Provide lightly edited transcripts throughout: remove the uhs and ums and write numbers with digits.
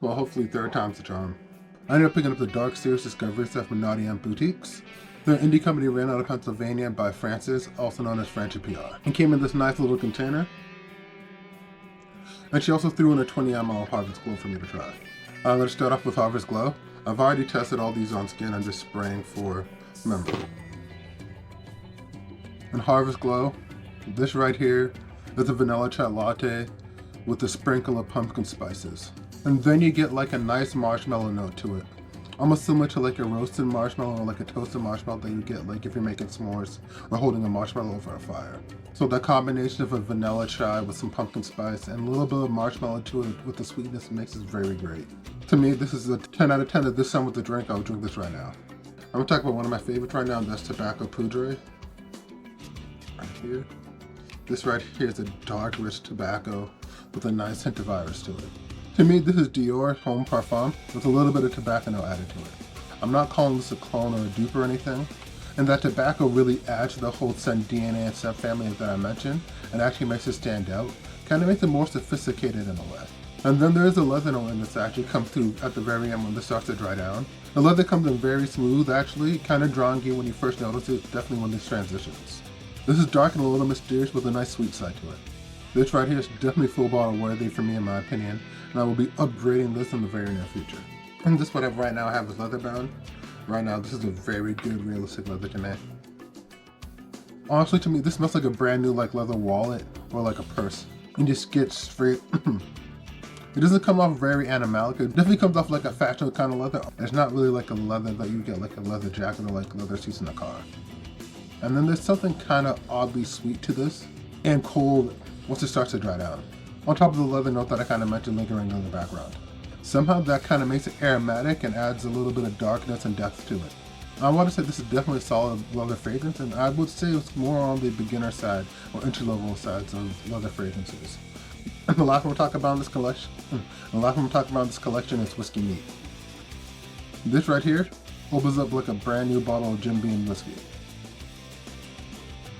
Well, hopefully third time's the charm. I ended up picking up the Dark Series Discovery set from Nutty Aunt Boutiques. They're an indie company ran out of Pennsylvania by Frances, also known as Francie PR, and came in this nice little container. And she also threw in a 20 ml Harvest Glow for me to try. I'm going to start off with Harvest Glow. I've already tested all these on skin. I'm just spraying for memory. And Harvest Glow, this right here is a vanilla chai latte with a sprinkle of pumpkin spices. And then you get like a nice marshmallow note to it. Almost similar to like a roasted marshmallow or like a toasted marshmallow that you get like if you're making s'mores or holding a marshmallow over a fire. So that combination of a vanilla chai with some pumpkin spice and a little bit of marshmallow to it with the sweetness makes it very great. To me, this is a 10 out of 10. If this time with the drink, I would drink this right now. I'm gonna talk about one of my favorites right now, and that's tobacco Poudre. Right here. This right here is a dark, rich tobacco with a nice hint of iris to it. To me, this is Dior Homme Parfum with a little bit of tobacco note added to it. I'm not calling this a clone or a dupe or anything, and that tobacco really adds to the whole scent DNA and scent family that I mentioned, and actually makes it stand out. Kind of makes it more sophisticated in a way. And then there's a leather note in this that actually comes through at the very end when this starts to dry down. The leather comes in very smooth actually, kind of drawing you when you first notice it, definitely when this transitions. This is dark and a little mysterious with a nice sweet side to it. This right here is definitely full bottle worthy for me in my opinion, and I will be upgrading this in the very near future. And this what I right now have is leather bound. Right now this is a very good realistic leather to me. Honestly to me this smells like a brand new like leather wallet or like a purse. You just get straight it doesn't come off very animalic. It definitely comes off like a fashion kind of leather. It's not really like a leather that you get like a leather jacket or like leather seats in a car. And then there's something kind of oddly sweet to this and cold once it starts to dry down. On top of the leather note that I kind of mentioned lingering in the background. Somehow that kind of makes it aromatic and adds a little bit of darkness and depth to it. I want to say this is definitely a solid leather fragrance, and I would say it's more on the beginner side or entry level sides of leather fragrances. The last one we're talking about in this collection, is Whiskey Neat. This right here opens up like a brand new bottle of Jim Beam whiskey.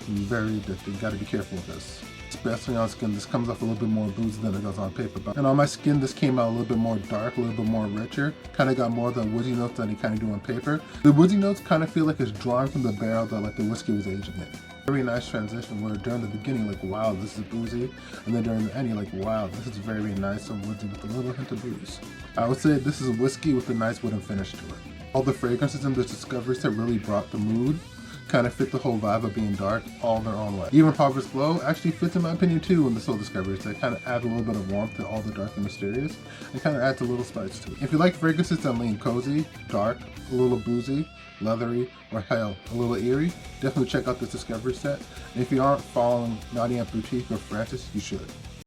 Very addictive, gotta be careful with this. Especially on skin, this comes off a little bit more boozy than it does on paper. And on my skin, this came out a little bit more dark, a little bit more richer. Kind of got more of the woodsy notes than you kind of do on paper. The woodsy notes kind of feel like it's drawn from the barrel that like the whiskey was aging in. Very nice transition where during the beginning, like, wow, this is boozy. And then during the end, you're like, wow, this is very nice and woodsy with a little hint of booze. I would say this is a whiskey with a nice wooden finish to it. All the fragrances in this discovery set really brought the mood. Kind of fit the whole vibe of being dark all their own way. Even Harvest Glow actually fits in my opinion too in this whole discovery set. Kind of add a little bit of warmth to all the dark and mysterious and kind of adds a little spice to it. If you like fragrances that lean cozy, dark, a little boozy, leathery, or hell, a little eerie, definitely check out this discovery set. And if you aren't following Nutty Aunt Boutique or Frances, you should.